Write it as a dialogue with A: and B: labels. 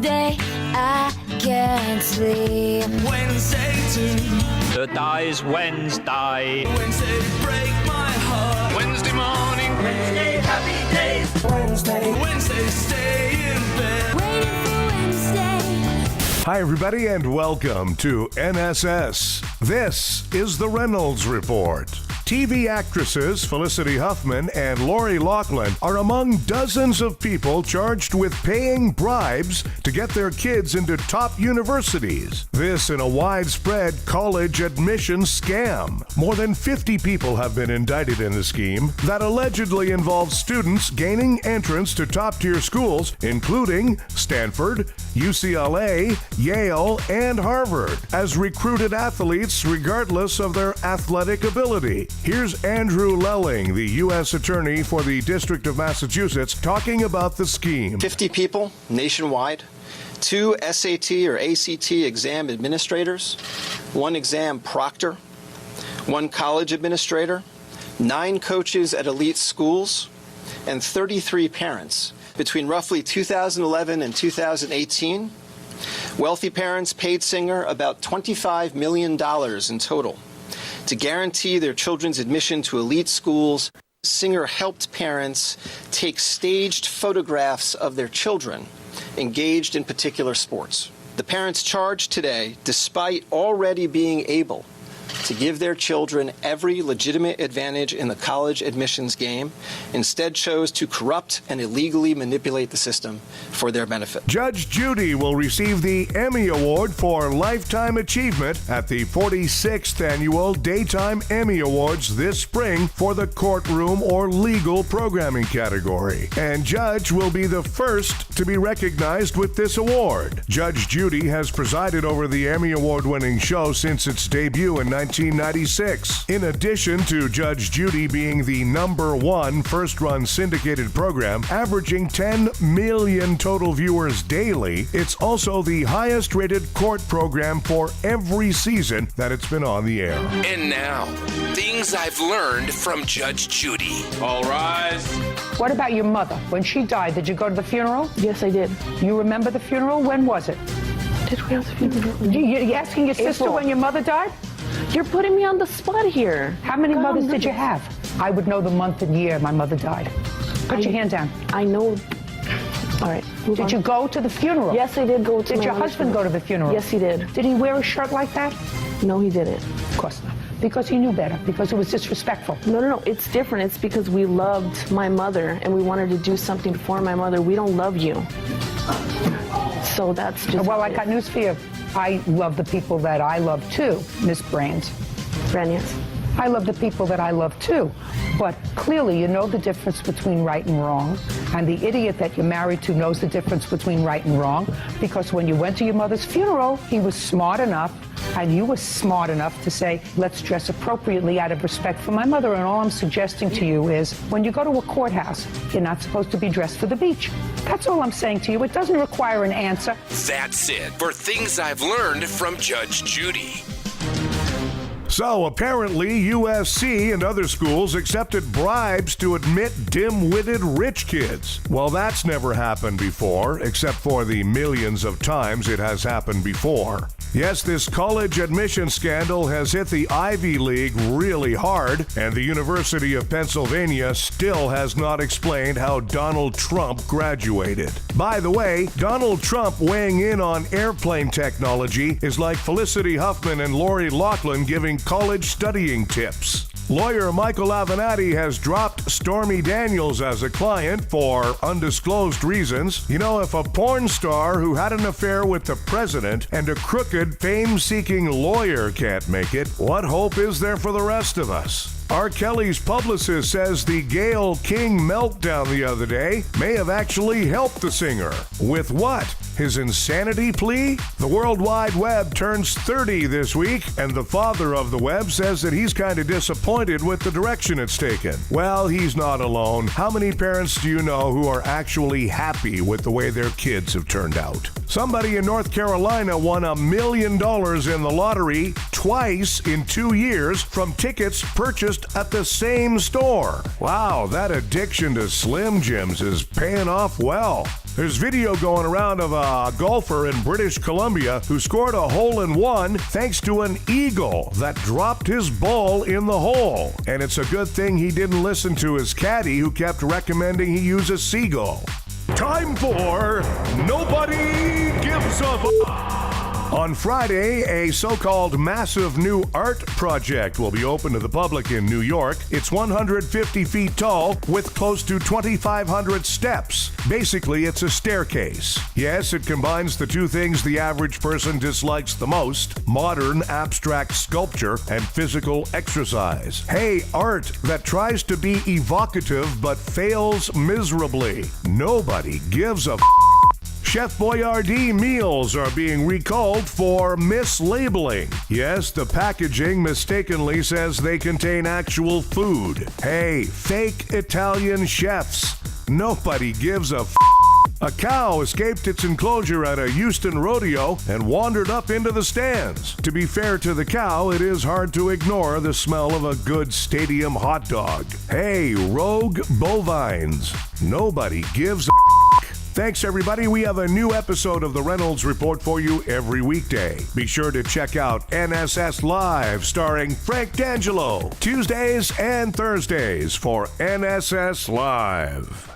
A: Tuesday, I can't sleep.
B: Wednesday too.
C: The day's Wednesday.
B: Wednesday break my heart.
C: Wednesday morning.
B: Wednesday happy days. Wednesday stay in bed.
A: Waiting for Wednesday.
D: Hi, everybody, and welcome to NSS. This is the Reynolds Report. TV actresses Felicity Huffman and Lori Loughlin are among dozens of people charged with paying bribes to get their kids into top universities. This in a widespread college admissions scam. More than 50 people have been indicted in the scheme that allegedly involves students gaining entrance to top-tier schools, including Stanford, UCLA, Yale, and Harvard, as recruited athletes regardless of their athletic ability. Here's Andrew Lelling, the U.S. Attorney for the District of Massachusetts, talking about the scheme.
E: 50 people nationwide, 2 SAT or ACT exam administrators, 1 exam proctor, 1 college administrator, 9 coaches at elite schools, and 33 parents. Between roughly 2011 and 2018, wealthy parents paid Singer about $25 million in total to guarantee their children's admission to elite schools. Singer helped parents take staged photographs of their children engaged in particular sports. The parents charged today, despite already being able to give their children every legitimate advantage in the college admissions game, instead chose to corrupt and illegally manipulate the system for their benefit.
D: Judge Judy will receive the Emmy Award for Lifetime Achievement at the 46th Annual Daytime Emmy Awards this spring for the courtroom or legal programming category. And Judge will be the first to be recognized with this award. Judge Judy has presided over the Emmy Award-winning show since its debut in 1996. In addition to Judge Judy being the #1 first-run syndicated program, averaging 10 million total viewers daily, it's also the highest-rated court program for every season that it's been on the air.
F: And now, things I've learned from Judge Judy.
C: All rise.
G: What about your mother? When she died, did you go to the funeral?
H: Yes, I did.
G: You remember the funeral? When was it?
H: Did we have the funeral?
G: You asking your sister
H: April.
G: when your mother died?
H: You're putting me on the spot here.
G: How many
H: God,
G: mothers did you have? I would know the month and year my mother died. Put your hand down.
H: I know. All right.
G: Did you go to the funeral?
H: Yes, I did go to
G: Did your husband go to the funeral?
H: Yes, he did.
G: Did he wear a shirt like that?
H: No, he didn't.
G: Of course not. Because he knew better. Because it was disrespectful.
H: No. It's different. It's because we loved my mother and we wanted to do something for my mother. We don't love you. So that's just...
G: Well, I got news for you. I love the people that I love too, Miss Brands.
H: Yes.
G: I love the people that I love too. But clearly you know the difference between right and wrong. And the idiot that you're married to knows the difference between right and wrong. Because when you went to your mother's funeral, he was smart enough, and you were smart enough to say, let's dress appropriately out of respect for my mother. And all I'm suggesting to you is, when you go to a courthouse, you're not supposed to be dressed for the beach. That's all I'm saying to you. It doesn't require an answer.
F: That's it for things I've learned from Judge Judy.
D: So apparently USC and other schools accepted bribes to admit dim-witted rich kids. Well, that's never happened before, except for the millions of times it has happened before. Yes, this college admission scandal has hit the Ivy League really hard, and the University of Pennsylvania still has not explained how Donald Trump graduated. By the way, Donald Trump weighing in on airplane technology is like Felicity Huffman and Lori Loughlin giving college studying tips. Lawyer Michael Avenatti has dropped Stormy Daniels as a client for undisclosed reasons. You know, if a porn star who had an affair with the president and a crooked, fame-seeking lawyer can't make it, what hope is there for the rest of us? R. Kelly's publicist says the Gayle King meltdown the other day may have actually helped the singer. With what? His insanity plea? The World Wide Web turns 30 this week, and the father of the web says that he's kind of disappointed with the direction it's taken. Well, he's not alone. How many parents do you know who are actually happy with the way their kids have turned out? Somebody in North Carolina won $1 million in the lottery twice in 2 years from tickets purchased at the same store. Wow, that addiction to Slim Jims is paying off well. There's video going around of a golfer in British Columbia who scored a hole-in-one thanks to an eagle that dropped his ball in the hole. And it's a good thing he didn't listen to his caddy who kept recommending he use a seagull. Time for Nobody Gives a On Friday, a so-called massive new art project will be open to the public in New York. It's 150 feet tall with close to 2,500 steps. Basically, it's a staircase. Yes, it combines the two things the average person dislikes the most: modern abstract sculpture and physical exercise. Hey, art that tries to be evocative but fails miserably. Nobody gives a Chef Boyardee meals are being recalled for mislabeling. Yes, the packaging mistakenly says they contain actual food. Hey, fake Italian chefs. Nobody gives a A cow escaped its enclosure at a Houston rodeo and wandered up into the stands. To be fair to the cow, it is hard to ignore the smell of a good stadium hot dog. Hey, rogue bovines. Nobody gives a Thanks, everybody. We have a new episode of the Reynolds Report for you every weekday. Be sure to check out NSS Live, starring Frank D'Angelo, Tuesdays and Thursdays for NSS Live.